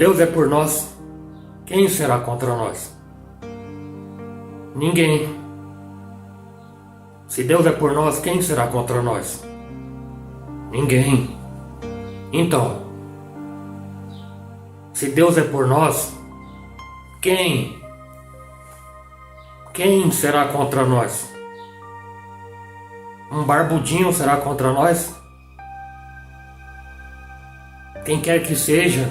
Deus é por nós, quem será contra nós? Ninguém. Se Deus é por nós, quem será contra nós? Ninguém. Então, se Deus é por nós, quem será contra nós? Um barbudinho será contra nós? Quem quer que seja,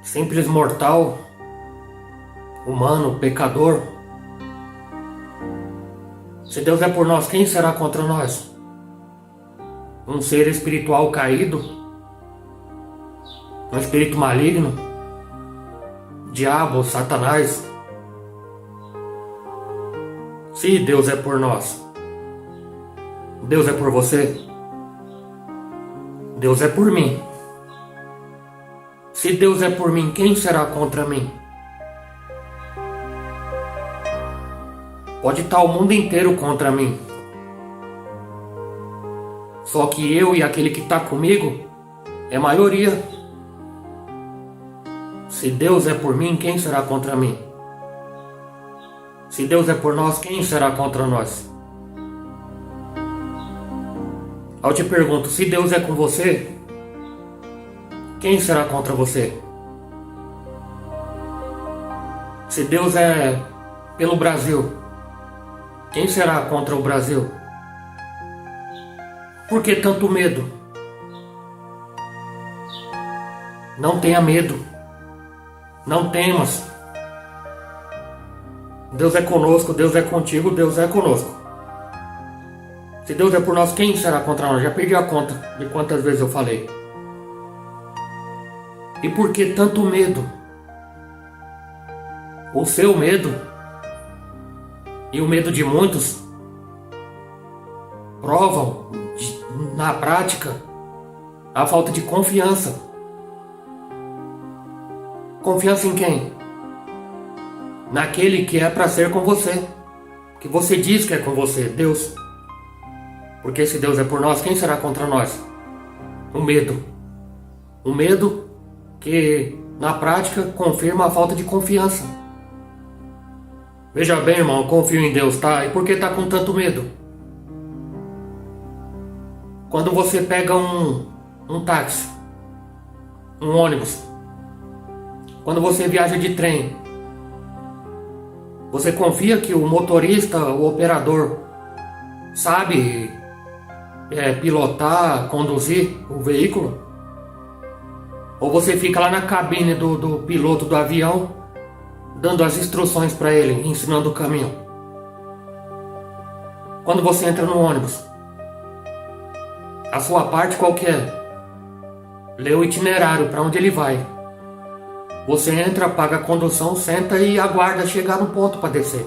simples mortal, humano, pecador. Se Deus é por nós, quem será contra nós? Um ser espiritual caído? Um espírito maligno? Diabo, Satanás? Se Deus é por nós, Deus é por você? Deus é por mim. Se Deus é por mim, quem será contra mim? Pode estar o mundo inteiro contra mim. Só que eu e aquele que está comigo é maioria. Se Deus é por mim, quem será contra mim? Se Deus é por nós, quem será contra nós? Eu te pergunto, se Deus é com você, quem será contra você? Se Deus é pelo Brasil, quem será contra o Brasil? Por que tanto medo? Não tenha medo. Não temas. Deus é conosco, Deus é contigo, Deus é conosco. Se Deus é por nós, quem será contra nós? Já perdi a conta de quantas vezes eu falei. E por que tanto medo? O seu medo e o medo de muitos provam na prática a falta de confiança. Confiança em quem? Naquele que é para ser com você, que você diz que é com você, Deus. Porque se Deus é por nós, quem será contra nós? O medo. O medo que na prática confirma a falta de confiança. Veja bem, irmão, eu confio em Deus, tá? E por que tá com tanto medo? Quando você pega um táxi, um ônibus, quando você viaja de trem, você confia que o motorista, o operador, sabe pilotar, conduzir o veículo? Ou você fica lá na cabine do piloto do avião, dando as instruções para ele, ensinando o caminho? Quando você entra no ônibus, a sua parte qual que é? Lê o itinerário para onde ele vai. Você entra, paga a condução, senta e aguarda chegar no ponto para descer.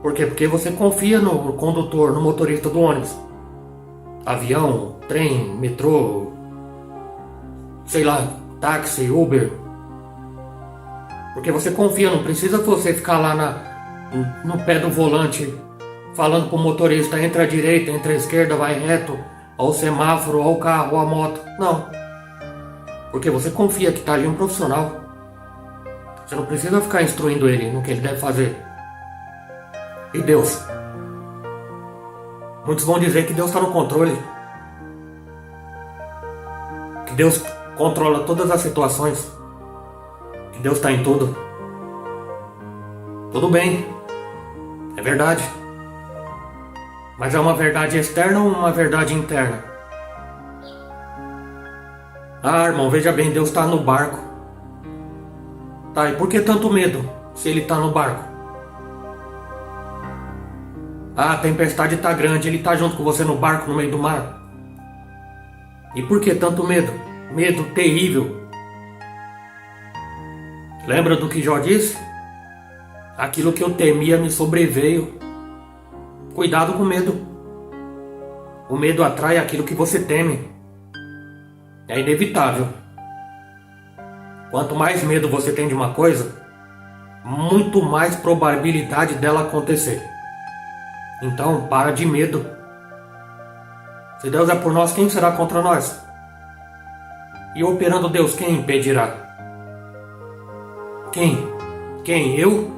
Por quê? Porque você confia no condutor, no motorista do ônibus. Avião, trem, metrô, sei lá, táxi, Uber. Porque você confia, não precisa você ficar lá no pé do volante falando pro motorista, entra à direita, entra à esquerda, vai reto, ao semáforo, ao carro, à moto. Não. Porque você confia que tá ali um profissional. Você não precisa ficar instruindo ele no que ele deve fazer. E Deus? Muitos vão dizer que Deus está no controle. Que Deus controla todas as situações. Que Deus está em tudo. Tudo bem. É verdade. Mas é uma verdade externa ou uma verdade interna? Ah, irmão, veja bem, Deus está no barco. Tá, e por que tanto medo se ele está no barco? Ah, a tempestade está grande, ele está junto com você no barco no meio do mar. E por que tanto medo? Medo terrível. Lembra do que Jó disse? Aquilo que eu temia me sobreveio. Cuidado com o medo. O medo atrai aquilo que você teme. É inevitável. Quanto mais medo você tem de uma coisa, muito mais probabilidade dela acontecer. Então, para de medo. Se Deus é por nós, quem será contra nós? E operando Deus, quem impedirá? Quem? Quem? Eu?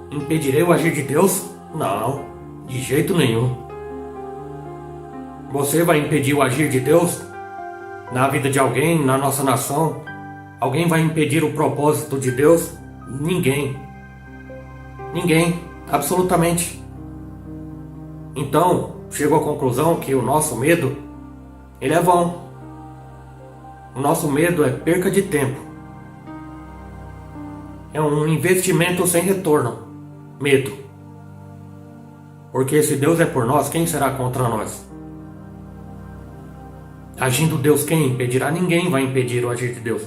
Impedirei o agir de Deus? Não, de jeito nenhum. Você vai impedir o agir de Deus na vida de alguém, na nossa nação? Alguém vai impedir o propósito de Deus? Ninguém. Ninguém, absolutamente. Então, chego à conclusão que o nosso medo, ele é vão. O nosso medo é perca de tempo. É um investimento sem retorno. Medo. Porque se Deus é por nós, quem será contra nós? Agindo Deus, quem impedirá? Ninguém vai impedir o agir de Deus.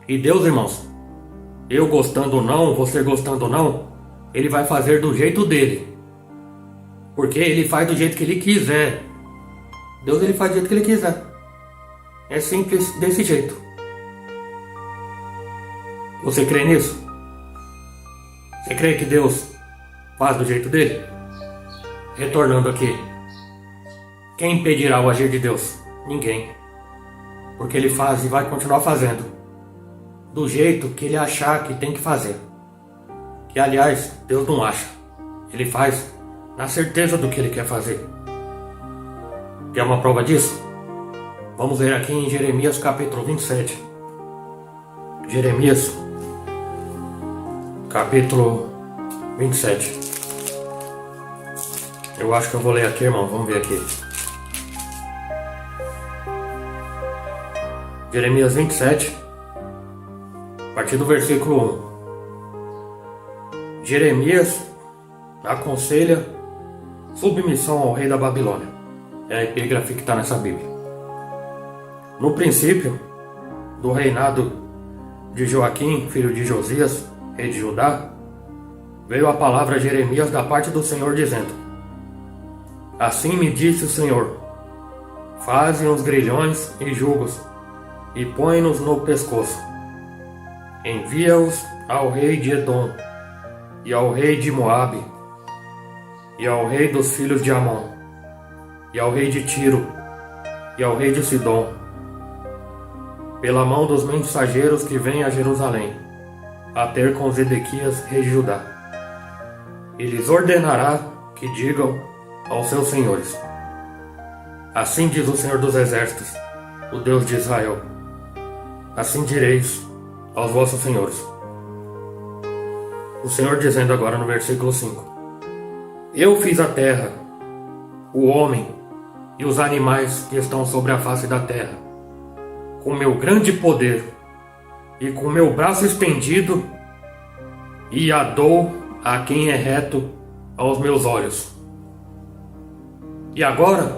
E Deus, irmãos, eu gostando ou não, você gostando ou não, Ele vai fazer do jeito dele. Porque Ele faz do jeito que Ele quiser. Deus, Ele faz do jeito que Ele quiser. É simples desse jeito. Você crê nisso? Você crê que Deus faz do jeito dele? Retornando aqui. Quem impedirá o agir de Deus? Ninguém. Porque Ele faz e vai continuar fazendo do jeito que Ele achar que tem que fazer. Que, aliás, Deus não acha. Ele faz na certeza do que Ele quer fazer. Quer uma prova disso? Vamos ver aqui em Jeremias capítulo 27. Jeremias capítulo 27. Eu acho que eu vou ler aqui, irmão. Vamos ver aqui. Jeremias 27, a partir do versículo 1. Jeremias aconselha submissão ao rei da Babilônia. É a epígrafe que está nessa Bíblia. No princípio do reinado de Joaquim, filho de Josias, rei de Judá, veio a palavra a Jeremias da parte do Senhor, dizendo: Assim me disse o Senhor: Faze uns grilhões e jugos, e põe-nos no pescoço. Envia-os ao rei de Edom, e ao rei de Moabe, e ao rei dos filhos de Amon, e ao rei de Tiro, e ao rei de Sidom, pela mão dos mensageiros que vêm a Jerusalém, a ter com Zedequias, rei de Judá. E lhes ordenará que digam aos seus senhores: Assim diz o Senhor dos Exércitos, o Deus de Israel: Assim direis aos vossos senhores. O Senhor dizendo agora no versículo 5: Eu fiz a terra, o homem e os animais que estão sobre a face da terra, com meu grande poder e com meu braço estendido, e a dou a quem é reto aos meus olhos. E agora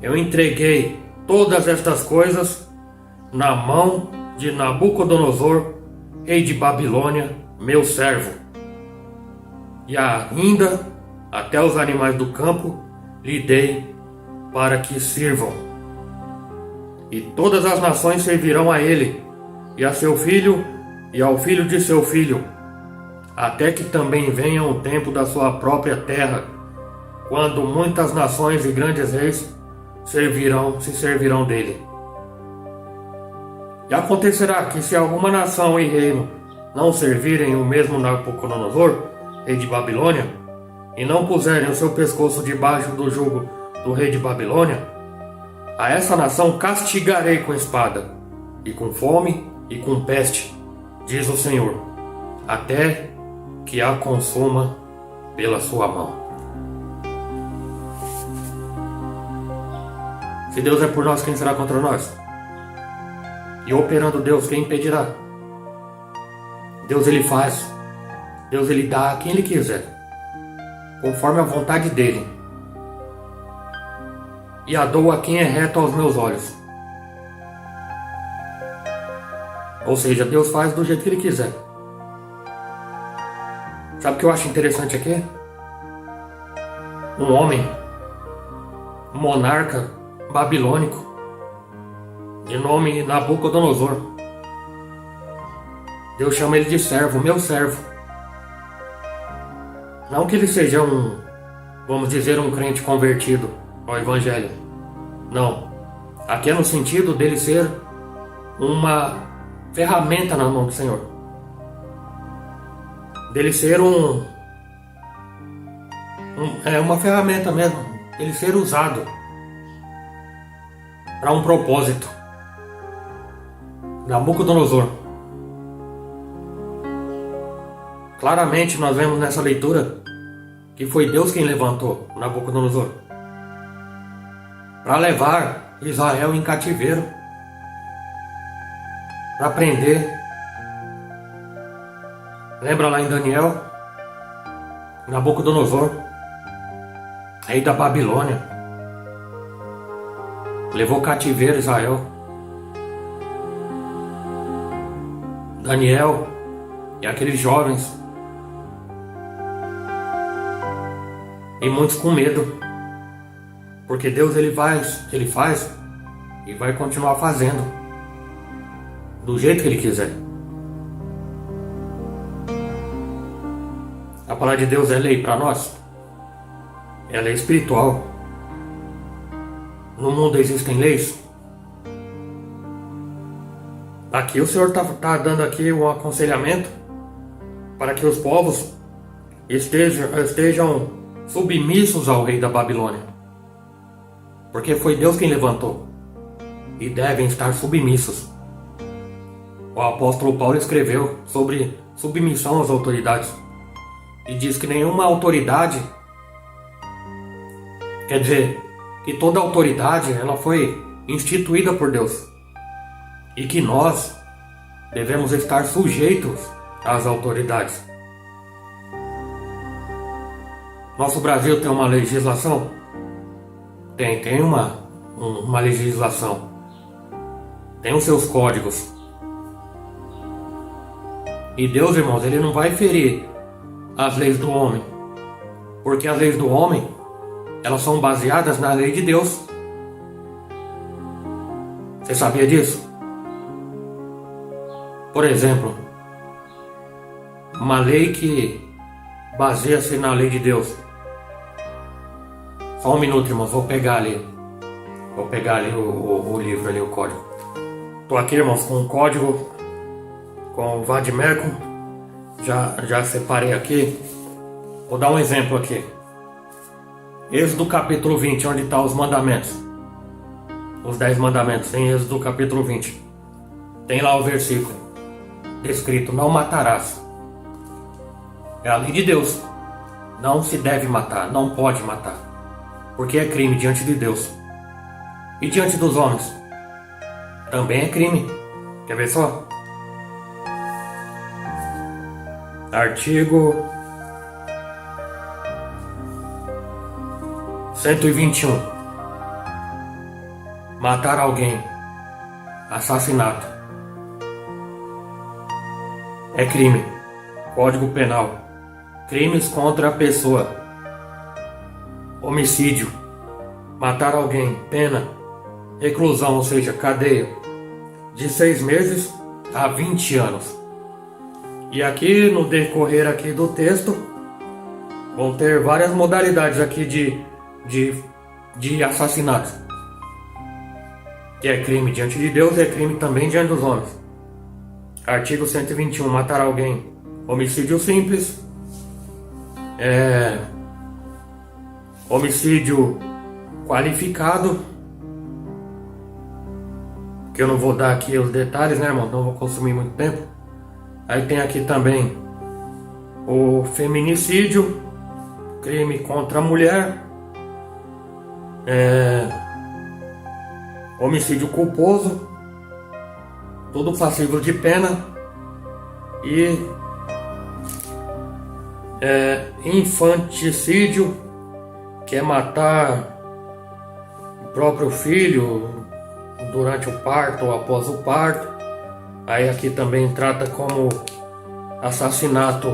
eu entreguei todas estas coisas na mão de Nabucodonosor, rei de Babilônia, meu servo. E ainda até os animais do campo lhe dei para que sirvam. E todas as nações servirão a ele, e a seu filho, e ao filho de seu filho, até que também venha o tempo da sua própria terra, quando muitas nações e grandes reis se servirão dele. E acontecerá que se alguma nação e reino não servirem o mesmo Nabucodonosor, rei de Babilônia, e não puserem o seu pescoço debaixo do jugo do rei de Babilônia, a essa nação castigarei com espada, e com fome, e com peste, diz o Senhor, até que a consuma pela sua mão. Se Deus é por nós, quem será contra nós? E operando Deus, quem impedirá? Deus, Ele faz. Deus, Ele dá a quem Ele quiser, conforme a vontade dEle. E a dou a quem é reto aos meus olhos. Ou seja, Deus faz do jeito que Ele quiser. Sabe o que eu acho interessante aqui? Um homem, um monarca babilônico, de nome Nabucodonosor. Deus chama ele de servo, meu servo. Não que ele seja vamos dizer, um crente convertido ao evangelho. Não. Aqui é no sentido dele ser uma ferramenta na mão do Senhor. Dele ser uma ferramenta mesmo. Dele ser usado para um propósito. Nabucodonosor. Claramente nós vemos nessa leitura que foi Deus quem levantou Nabucodonosor para levar Israel em cativeiro, para prender. Lembra lá em Daniel? Nabucodonosor, rei da Babilônia, levou cativeiro Israel. Daniel e aqueles jovens, e muitos com medo, porque Deus ele faz e vai continuar fazendo do jeito que Ele quiser. A palavra de Deus é lei para nós, ela é espiritual. No mundo existem leis. Aqui o Senhor está dando aqui um aconselhamento para que os povos estejam submissos ao rei da Babilônia, porque foi Deus quem levantou, e devem estar submissos. O apóstolo Paulo escreveu sobre submissão às autoridades e diz que nenhuma autoridade, quer dizer, que toda autoridade ela foi instituída por Deus e que nós devemos estar sujeitos às autoridades. Nosso Brasil tem uma legislação? Tem uma legislação. Tem os seus códigos. E Deus, irmãos, Ele não vai ferir as leis do homem, porque as leis do homem, elas são baseadas na lei de Deus. Você sabia disso? Por exemplo, uma lei que baseia-se na lei de Deus. Só um minuto, irmãos, vou pegar ali o livro ali, o código. Estou aqui, irmãos, com o código, com o Vademecum. Já separei aqui. Vou dar um exemplo aqui. Êxodo capítulo 20, onde estão os mandamentos. Os 10 mandamentos, em Êxodo capítulo 20. Tem lá o versículo descrito: não matarás. É a lei de Deus. Não se deve matar, não pode matar, porque é crime diante de Deus. E diante dos homens também é crime. Quer ver só? Artigo 121. Matar alguém, assassinato, é crime. Código Penal. Crimes contra a pessoa. Homicídio. Matar alguém, pena, reclusão, ou seja, cadeia, de 6 meses a 20 anos. E aqui, no decorrer aqui do texto, vão ter várias modalidades aqui de assassinato. Que é crime diante de Deus e é crime também diante dos homens. Artigo 121, matar alguém. Homicídio simples. Homicídio qualificado, que eu não vou dar aqui os detalhes, né, irmão? Não vou consumir muito tempo. Aí tem aqui também o feminicídio, crime contra a mulher, homicídio culposo, tudo passível de pena, e infanticídio, que é matar o próprio filho durante o parto ou após o parto. Aí aqui também trata como assassinato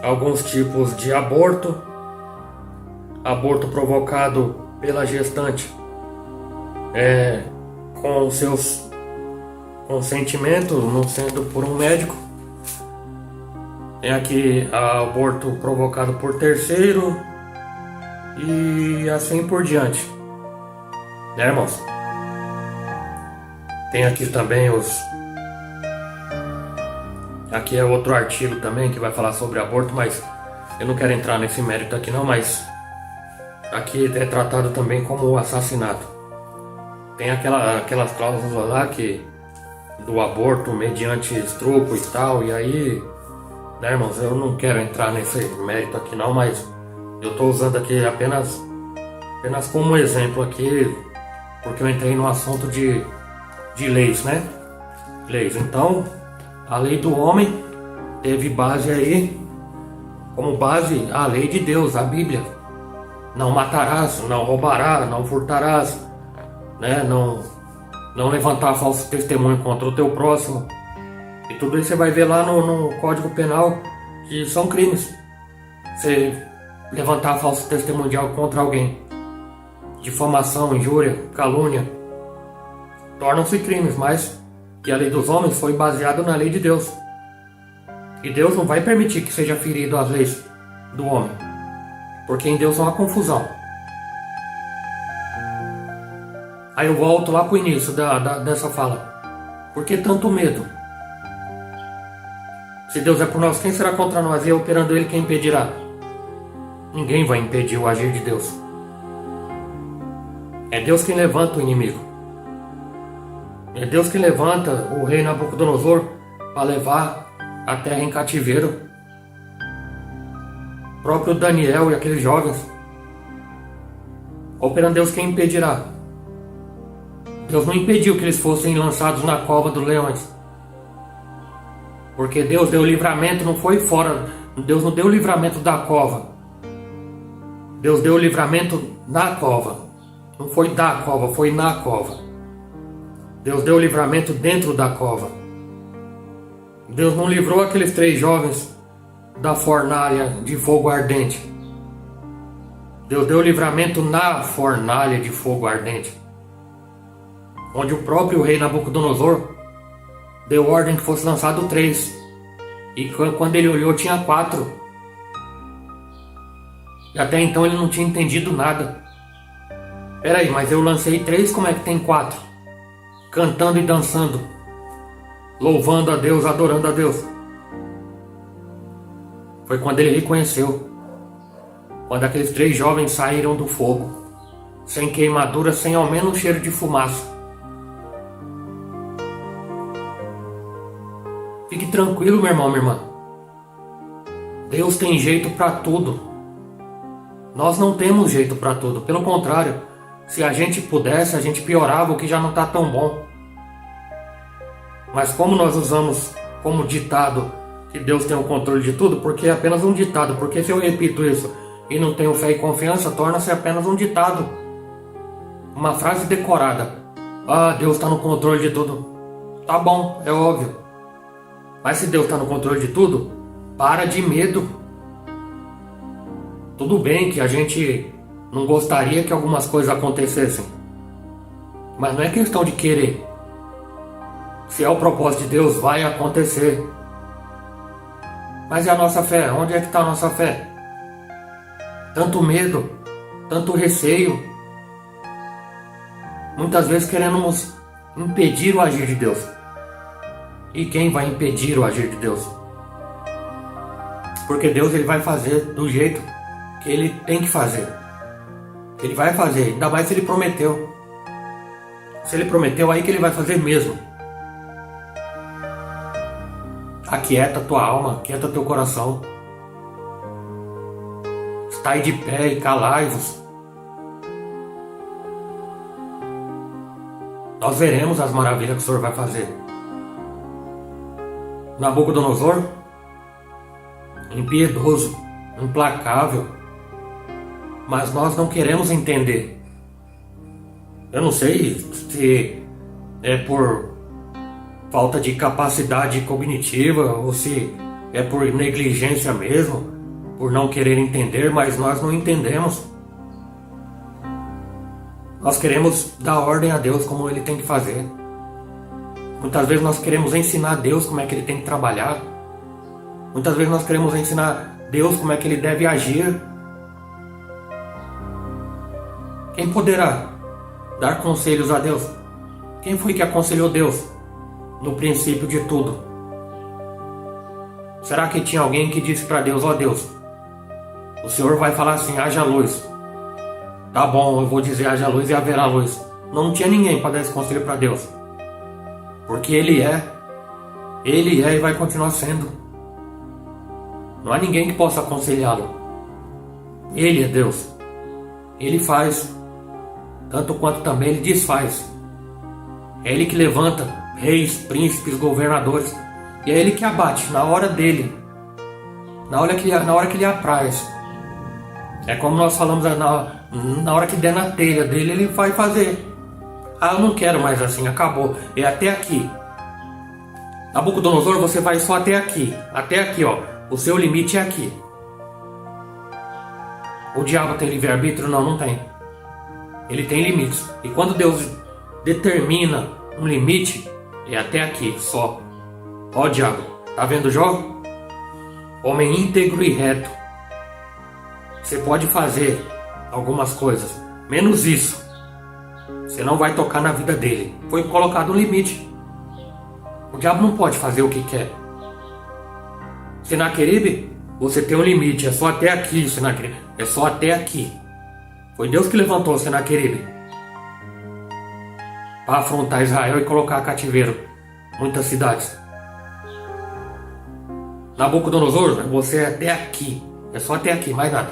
alguns tipos de aborto, aborto provocado pela gestante com seus consentimentos, não sendo por um médico. Tem aqui aborto provocado por terceiro e assim por diante, né, irmãos? Tem aqui também Aqui é outro artigo também que vai falar sobre aborto, mas eu não quero entrar nesse mérito aqui não, mas aqui é tratado também como assassinato. Tem aquelas cláusulas lá que do aborto mediante estupro e tal, e aí, né, irmãos, eu não quero entrar nesse mérito aqui não, mas eu tô usando aqui apenas como exemplo aqui, porque eu entrei no assunto de leis, né? Leis. Então, a lei do homem teve base aí, como base a lei de Deus, a Bíblia. Não matarás, não roubarás, não furtarás, né? Não levantar falso testemunho contra o teu próximo. E tudo isso você vai ver lá no Código Penal, que são crimes. Você levantar falso testemunho contra alguém. Difamação, injúria, calúnia. Tornam-se crimes, mas que a lei dos homens foi baseada na lei de Deus. E Deus não vai permitir que seja ferido as leis do homem. Porque em Deus não há confusão. Aí eu volto lá pro início dessa fala. Por que tanto medo? Se Deus é por nós, quem será contra nós? E operando Ele, quem impedirá? Ninguém vai impedir o agir de Deus. É Deus quem levanta o inimigo. É Deus quem levanta o rei Nabucodonosor para levar a terra em cativeiro. O próprio Daniel e aqueles jovens. Operando Deus, quem impedirá? Deus não impediu que eles fossem lançados na cova dos leões. Porque Deus deu livramento, não foi fora. Deus não deu livramento da cova. Deus deu livramento na cova. Não foi da cova, foi na cova. Deus deu livramento dentro da cova. Deus não livrou aqueles 3 jovens da fornalha de fogo ardente. Deus deu livramento na fornalha de fogo ardente, onde o próprio rei Nabucodonosor deu ordem que fosse lançado 3. E quando ele olhou tinha 4. E até então ele não tinha entendido nada. Peraí, mas eu lancei 3, como é que tem 4? Cantando e dançando, louvando a Deus, adorando a Deus. Foi quando ele reconheceu. Quando aqueles 3 jovens saíram do fogo, sem queimadura, sem ao menos cheiro de fumaça. Fique tranquilo, meu irmão, minha irmã. Deus tem jeito para tudo. Nós não temos jeito para tudo. Pelo contrário, se a gente pudesse, a gente piorava o que já não está tão bom. Mas como nós usamos como ditado que Deus tem o controle de tudo, porque é apenas um ditado. Porque se eu repito isso e não tenho fé e confiança, torna-se apenas um ditado. Uma frase decorada. Ah, Deus está no controle de tudo. Tá bom, é óbvio. Mas se Deus está no controle de tudo, para de medo. Tudo bem que a gente não gostaria que algumas coisas acontecessem. Mas não é questão de querer. Se é o propósito de Deus, vai acontecer. Mas e a nossa fé? Onde é que está a nossa fé? Tanto medo, tanto receio. Muitas vezes queremos impedir o agir de Deus. E quem vai impedir o agir de Deus? Porque Deus ele vai fazer do jeito que Ele tem que fazer. Ele vai fazer, ainda mais se Ele prometeu. Se Ele prometeu, aí que Ele vai fazer mesmo. Aquieta tua alma, aquieta teu coração. Estai de pé e calai-vos. Nós veremos as maravilhas que o Senhor vai fazer. Nabucodonosor, impiedoso, implacável, mas nós não queremos entender. Eu não sei se é por falta de capacidade cognitiva ou se é por negligência mesmo, por não querer entender, mas nós não entendemos. Nós queremos dar ordem a Deus como Ele tem que fazer. Muitas vezes nós queremos ensinar a Deus como é que Ele tem que trabalhar. Muitas vezes nós queremos ensinar a Deus como é que Ele deve agir. Quem poderá dar conselhos a Deus? Quem foi que aconselhou Deus no princípio de tudo? Será que tinha alguém que disse para Deus: ó Deus, o Senhor vai falar assim, haja luz. Tá bom, eu vou dizer haja luz e haverá luz. Não tinha ninguém para dar esse conselho para Deus. Porque Ele é e vai continuar sendo. Não há ninguém que possa aconselhá-lo. Ele é Deus. Ele faz, tanto quanto também Ele desfaz. É Ele que levanta reis, príncipes, governadores. E é Ele que abate na hora dele. Na hora que lhe apraz. É como nós falamos, na hora que der na telha dele, Ele vai fazer. Ah, eu não quero mais assim, acabou. É até aqui. Nabucodonosor, você vai só até aqui. Até aqui, ó. O seu limite é aqui. O diabo tem livre-arbítrio? Não, não tem. Ele tem limites. E quando Deus determina um limite, é até aqui, só. Ó diabo, tá vendo Jó? Homem íntegro e reto. Você pode fazer algumas coisas, menos isso. Você não vai tocar na vida dele. Foi colocado um limite. O diabo não pode fazer o que quer. Senaqueribe, você tem um limite. É só até aqui, Senaqueribe. É só até aqui. Foi Deus que levantou Senaqueribe para afrontar Israel e colocar cativeiro muitas cidades. Nabucodonosor, você é até aqui. É só até aqui, mais nada.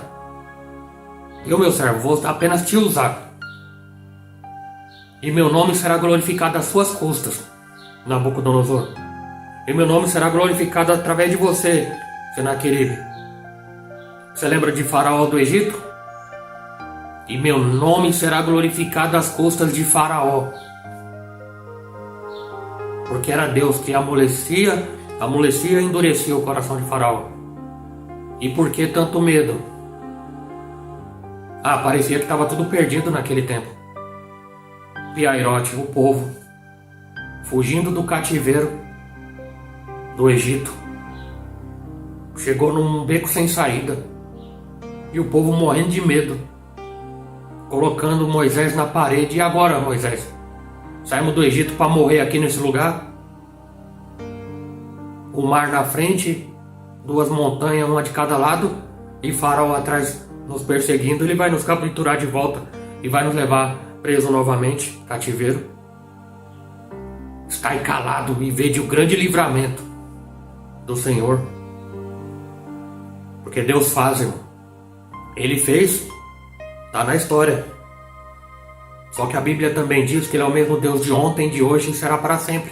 Eu, meu servo, vou apenas te usar. E meu nome será glorificado às suas custas, Nabucodonosor. E meu nome será glorificado através de você, Senaqueribe. Você lembra de Faraó do Egito? E meu nome será glorificado às custas de Faraó. Porque era Deus que amolecia e endurecia o coração de Faraó. E por que tanto medo? Ah, parecia que estava tudo perdido naquele tempo. Piairote, o povo, fugindo do cativeiro do Egito, chegou num beco sem saída. E o povo morrendo de medo, colocando Moisés na parede. E agora, Moisés? Saímos do Egito para morrer aqui nesse lugar? O mar na frente, duas montanhas, uma de cada lado, e Faraó atrás nos perseguindo. Ele vai nos capturar de volta e vai nos levar preso novamente, cativeiro. Está calado e vede o grande livramento do Senhor. Porque Deus faz, irmão. Ele fez, está na história. Só que a Bíblia também diz que Ele é o mesmo Deus de ontem, de hoje e será para sempre.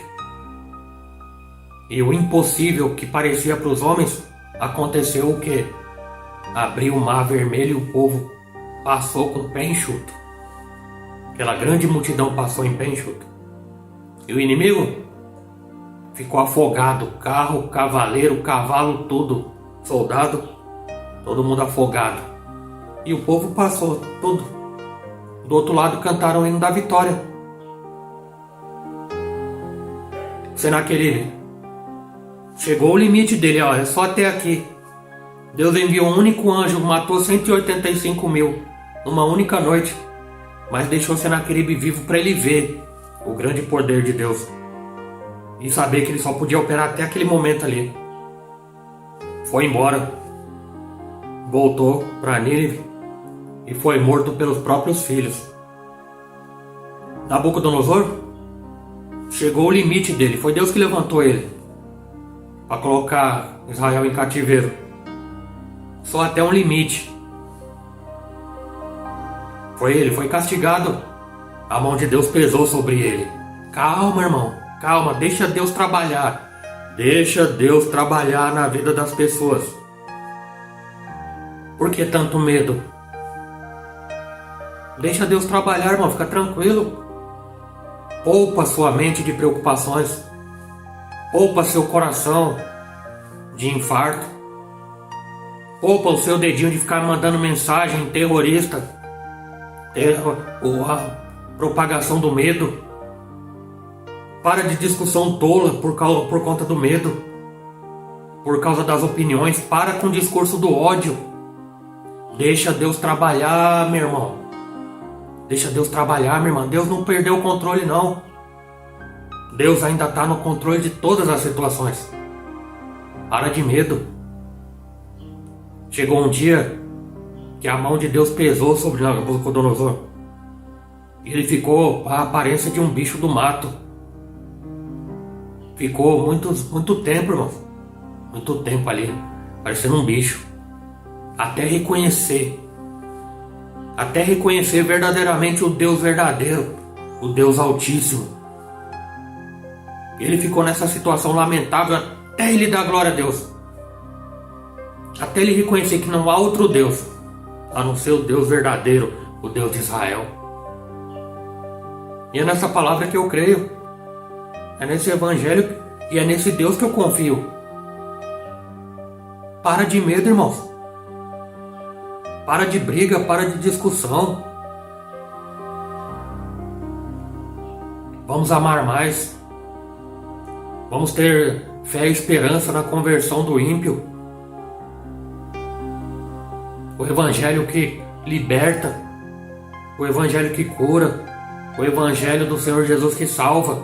E o impossível que parecia para os homens, aconteceu o quê? Abriu o mar vermelho e o povo passou com o pé enxuto. Aquela grande multidão passou em pé enxuto. E o inimigo ficou afogado. Carro, cavaleiro, cavalo, tudo. Soldado, todo mundo afogado. E o povo passou, tudo. Do outro lado cantaram o hino da vitória. Senaqueribe, chegou o limite dele, ó, é só até aqui. Deus enviou um único anjo, matou 185 mil numa única noite. Mas deixou Senaqueribe vivo para ele ver o grande poder de Deus. E saber que ele só podia operar até aquele momento ali. Foi embora. Voltou para Nínive e foi morto pelos próprios filhos. Nabucodonosor, chegou o limite dele. Foi Deus que levantou ele para colocar Israel em cativeiro. Só até um limite. Foi ele, foi castigado. A mão de Deus pesou sobre ele. Calma, irmão, calma, deixa Deus trabalhar. Deixa Deus trabalhar na vida das pessoas. Por que tanto medo? Deixa Deus trabalhar, irmão, fica tranquilo. Poupa sua mente de preocupações. Poupa seu coração de infarto. Poupa o seu dedinho de ficar mandando mensagem terrorista. A propagação do medo. Para de discussão tola por conta do medo. Por causa das opiniões. Para com o discurso do ódio. Deixa Deus trabalhar, meu irmão. Deixa Deus trabalhar, minha irmã. Deus não perdeu o controle, não. Deus ainda está no controle de todas as situações. Para de medo. Chegou um dia que a mão de Deus pesou sobre Nabucodonosor. E ele ficou com a aparência de um bicho do mato. Ficou muito tempo, irmão. Muito tempo ali, parecendo um bicho. Até reconhecer verdadeiramente o Deus verdadeiro, o Deus Altíssimo. Ele ficou nessa situação lamentável até ele dar glória a Deus. Até ele reconhecer que não há outro Deus, a não ser o Deus verdadeiro, o Deus de Israel. E é nessa palavra que eu creio. É nesse evangelho e é nesse Deus que eu confio. Para de medo, irmãos. Para de briga, para de discussão. Vamos amar mais. Vamos ter fé e esperança na conversão do ímpio. O evangelho que liberta. O evangelho que cura. O evangelho do Senhor Jesus que salva.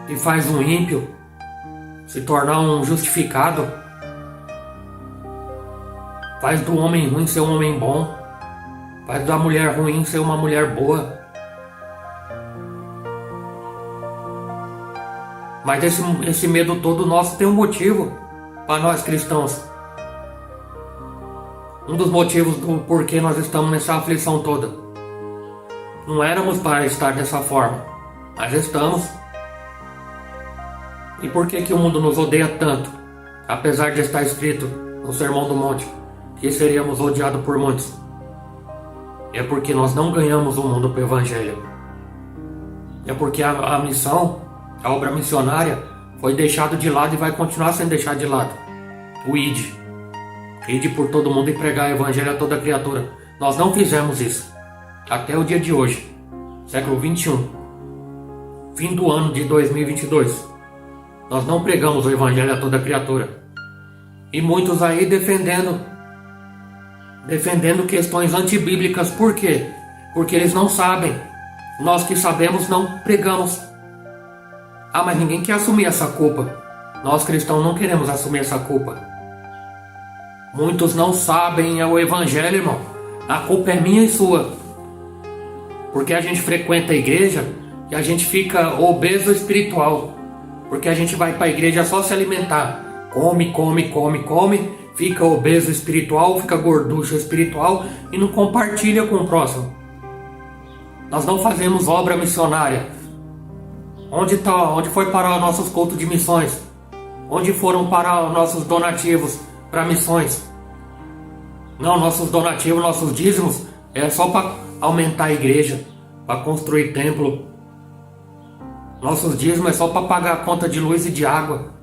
Que faz um ímpio se tornar um justificado. Faz do homem ruim ser um homem bom. Faz da mulher ruim ser uma mulher boa. Mas esse medo todo nosso tem um motivo para nós cristãos. Um dos motivos do porquê nós estamos nessa aflição toda. Não éramos para estar dessa forma, mas estamos. E por que o mundo nos odeia tanto? Apesar de estar escrito no Sermão do Monte que seríamos odiados por muitos. É porque nós não ganhamos o mundo para o Evangelho. É porque a missão, a obra missionária, foi deixada de lado e vai continuar sendo deixada de lado. O ID. ID por todo mundo e pregar o Evangelho a toda criatura. Nós não fizemos isso. Até o dia de hoje. Século 21. Fim do ano de 2022. Nós não pregamos o Evangelho a toda criatura. E muitos aí defendendo questões antibíblicas. Por quê? Porque eles não sabem. Nós que sabemos não pregamos. Ah, mas ninguém quer assumir essa culpa. Nós cristãos não queremos assumir essa culpa. Muitos não sabem o Evangelho, irmão. A culpa é minha e sua. Porque a gente frequenta a igreja e a gente fica obeso espiritual. Porque a gente vai para a igreja só se alimentar. Come, fica obeso espiritual, fica gorducho espiritual e não compartilha com o próximo. Nós não fazemos obra missionária. Onde foi para nossos cultos de missões? Onde foram para nossos donativos para missões? Não, nossos donativos, nossos dízimos é só para aumentar a igreja, para construir templo. Nossos dízimos é só para pagar a conta de luz e de água.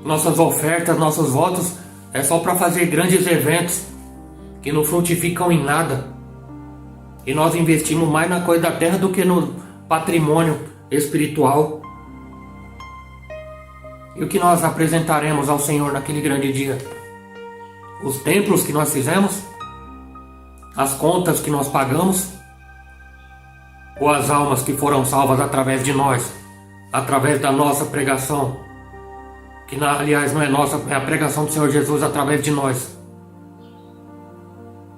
Nossas ofertas, nossos votos é só para fazer grandes eventos que não frutificam em nada. E nós investimos mais na coisa da terra do que no patrimônio espiritual. E o que nós apresentaremos ao Senhor naquele grande dia? Os templos que nós fizemos? As contas que nós pagamos? Ou as almas que foram salvas através de nós? Através da nossa pregação? Que aliás não é nossa, é a pregação do Senhor Jesus através de nós.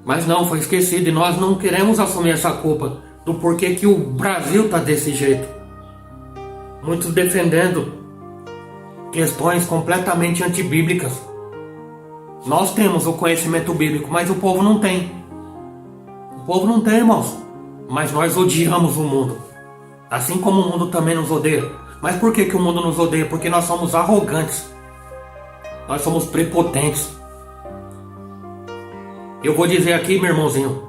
Mas não, foi esquecido e nós não queremos assumir essa culpa do porquê que o Brasil está desse jeito. Muitos defendendo questões completamente antibíblicas. Nós temos o conhecimento bíblico, mas o povo não tem. O povo não tem, irmãos. Mas nós odiamos o mundo. Assim como o mundo também nos odeia. Mas por que o mundo nos odeia? Porque nós somos arrogantes. Nós somos prepotentes. Eu vou dizer aqui, meu irmãozinho.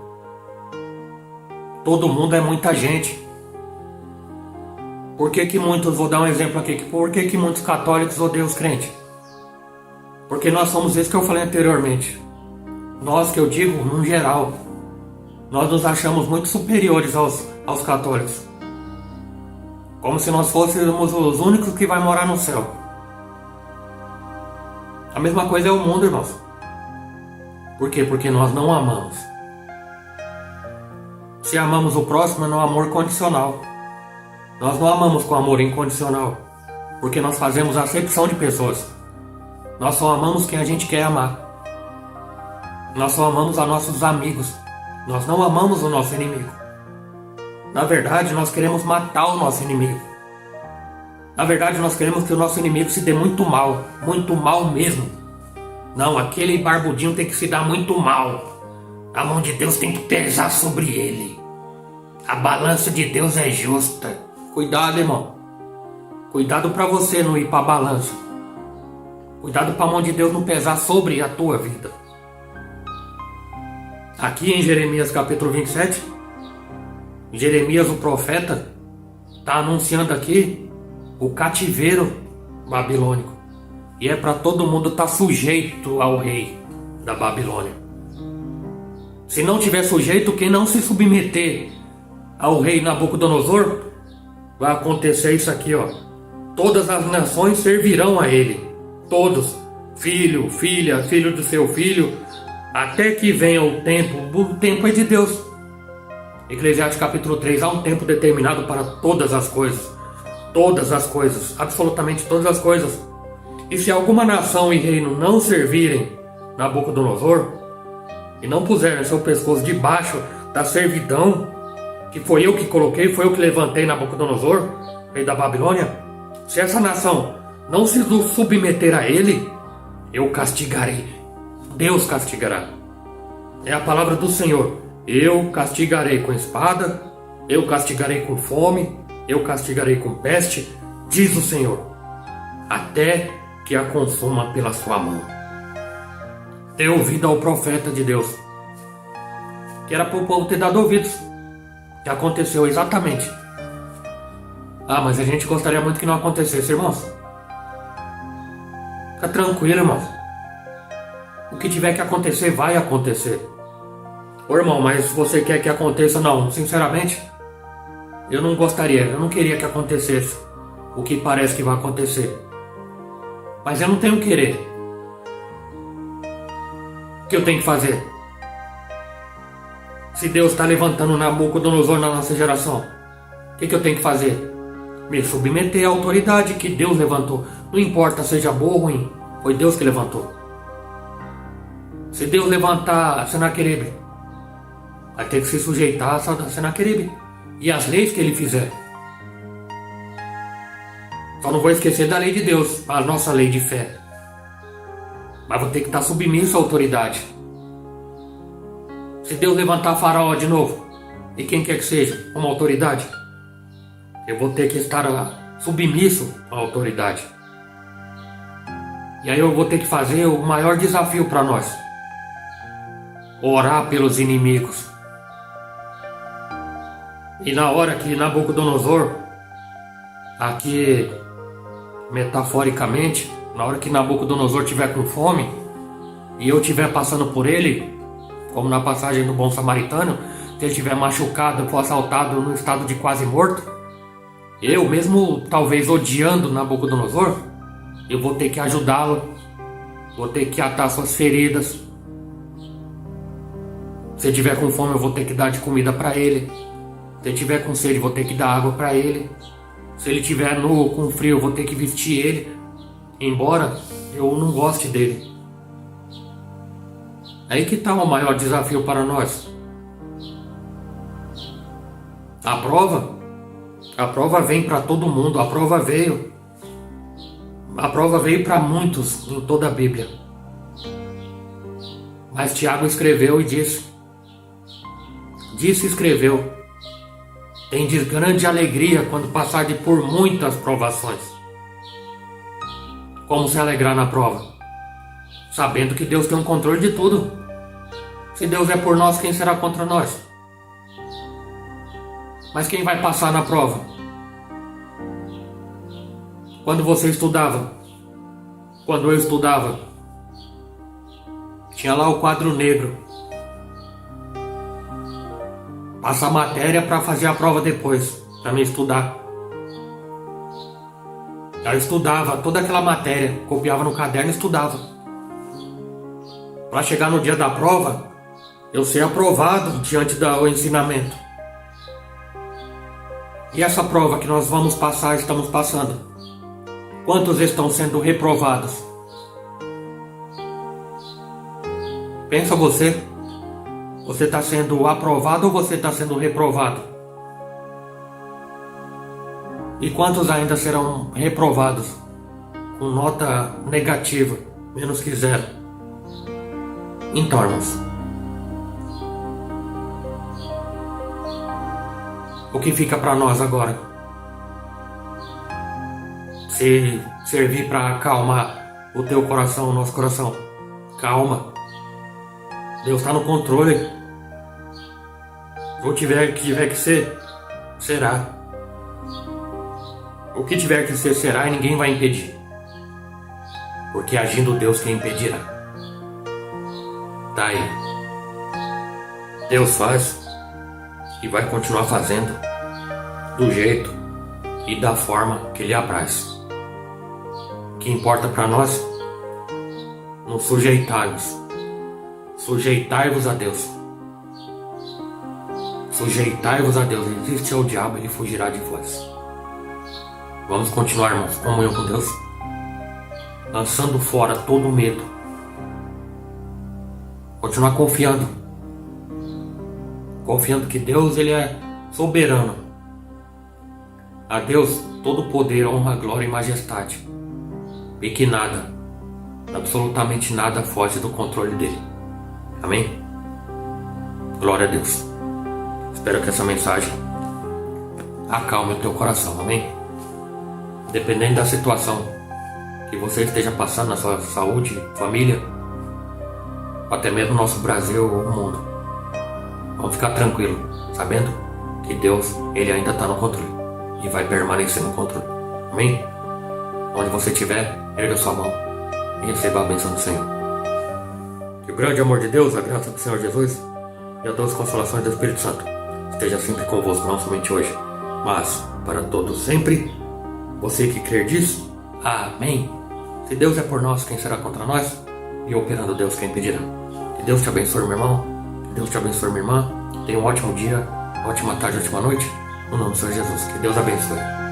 Todo mundo é muita gente. Por que muitos, vou dar um exemplo aqui. Por que muitos católicos odeiam os crentes? Porque nós somos isso que eu falei anteriormente. Nós, que eu digo, no geral, nós nos achamos muito superiores aos católicos. Como se nós fôssemos os únicos que vai morar no céu. A mesma coisa é o mundo, irmãos. Por quê? Porque nós não amamos. Se amamos o próximo, é no amor condicional. Nós não amamos com amor incondicional, porque nós fazemos acepção de pessoas. Nós só amamos quem a gente quer amar. Nós só amamos a nossos amigos. Nós não amamos o nosso inimigo. Na verdade, nós queremos matar o nosso inimigo. Na verdade, nós queremos que o nosso inimigo se dê muito mal mesmo. Não, aquele barbudinho tem que se dar muito mal. A mão de Deus tem que pesar sobre ele. A balança de Deus é justa. Cuidado, irmão. Cuidado para você não ir para a balança. Cuidado para a mão de Deus não pesar sobre a tua vida. Aqui em Jeremias capítulo 27, Jeremias o profeta está anunciando aqui o cativeiro babilônico. E é para todo mundo estar sujeito ao rei da Babilônia. Se não tiver sujeito, quem não se submeter ao rei Nabucodonosor, vai acontecer isso aqui, ó. Todas as nações servirão a ele. Todos. Filho, filha, filho do seu filho, até que venha o tempo. O tempo é de Deus. Eclesiastes capítulo 3, há um tempo determinado para todas as coisas. Todas as coisas. Absolutamente todas as coisas. E se alguma nação e reino não servirem Nabucodonosor e não puserem seu pescoço debaixo da servidão, que foi eu que coloquei, foi eu que levantei Nabucodonosor, rei da Babilônia, se essa nação não se submeter a ele, eu castigarei. Deus castigará. É a palavra do Senhor. Eu castigarei com espada, eu castigarei com fome, eu castigarei com peste, diz o Senhor, até que a consuma pela sua mão. Dê ouvido ao profeta de Deus, que era para o povo ter dado ouvidos, que aconteceu exatamente. Ah, mas a gente gostaria muito que não acontecesse, irmãos. Fica tranquilo, irmãos. O que tiver que acontecer, vai acontecer. Ô irmão, mas você quer que aconteça? Não, sinceramente, eu não gostaria, eu não queria que acontecesse o que parece que vai acontecer. Mas eu não tenho querer. O que eu tenho que fazer? Se Deus está levantando Nabucodonosor na nossa geração, o que eu tenho que fazer? Me submeter à autoridade que Deus levantou. Não importa seja boa ou ruim, foi Deus que levantou. Se Deus levantar Senaqueribe, vai ter que se sujeitar a Senaqueribe e as leis que ele fizer. Só não vou esquecer da lei de Deus, a nossa lei de fé. Mas vou ter que estar submisso à autoridade. Se Deus levantar Faraó de novo, e quem quer que seja, uma autoridade, eu vou ter que estar submisso à autoridade. E aí eu vou ter que fazer o maior desafio para nós: orar pelos inimigos. E na hora que Nabucodonosor, aqui metaforicamente, na hora que Nabucodonosor estiver com fome e eu estiver passando por ele, como na passagem do bom samaritano, se ele estiver machucado, for assaltado no estado de quase morto, eu mesmo talvez odiando Nabucodonosor, eu vou ter que ajudá-lo, vou ter que atar suas feridas. Se ele estiver com fome, eu vou ter que dar de comida para ele. Se ele estiver com sede, vou ter que dar água para ele. Se ele estiver nu, com frio, eu vou ter que vestir ele, embora eu não goste dele. Aí que está o maior desafio para nós. A prova vem para todo mundo, a prova veio para muitos em toda a Bíblia. Mas Tiago escreveu e disse e escreveu: tendes grande alegria quando passardes por muitas provações. Como se alegrar na prova? Sabendo que Deus tem um controle de tudo. Se Deus é por nós, quem será contra nós? Mas quem vai passar na prova? Quando você estudava, quando eu estudava, tinha lá o quadro negro. Passa a matéria para fazer a prova depois, para mim estudar. Eu estudava toda aquela matéria, copiava no caderno e estudava. Para chegar no dia da prova, eu ser aprovado diante do ensinamento. E essa prova que nós vamos passar, estamos passando, quantos estão sendo reprovados? Pensa você. Você está sendo aprovado ou você está sendo reprovado? E quantos ainda serão reprovados? Com nota negativa, menos que 0. Então, irmãos, o que fica para nós agora? Se servir para acalmar o teu coração, o nosso coração, calma. Deus está no controle. O que tiver que ser, será. O que tiver que ser, será, e ninguém vai impedir. Porque agindo Deus, quem impedirá? Tá aí. Deus faz e vai continuar fazendo do jeito e da forma que lhe apraz. O que importa para nós? Nos sujeitarmos. Sujeitai-vos a Deus. Sujeitai-vos a Deus. Resiste ao diabo, ele fugirá de vós. Vamos continuar, irmãos, comunhão com Deus, lançando fora todo o medo. Continuar confiando. Confiando que Deus, ele é soberano. A Deus todo poder, honra, glória e majestade. E que nada, absolutamente nada foge do controle dele. Amém? Glória a Deus. Espero que essa mensagem acalme o teu coração. Amém? Dependendo da situação que você esteja passando na sua saúde, família, até mesmo nosso Brasil ou o mundo, vamos ficar tranquilo, sabendo que Deus, ele ainda está no controle e vai permanecer no controle. Amém? Onde você estiver, erga sua mão e receba a bênção do Senhor. Que o grande amor de Deus, a graça do Senhor Jesus e as doces consolações do Espírito Santo esteja sempre convosco, não somente hoje, mas para todos sempre. Você que crer disso, amém. Se Deus é por nós, quem será contra nós? E operando Deus, quem impedirá? Que Deus te abençoe, meu irmão. Que Deus te abençoe, minha irmã. Tenha um ótimo dia, ótima tarde, ótima noite. No nome do Senhor Jesus. Que Deus abençoe.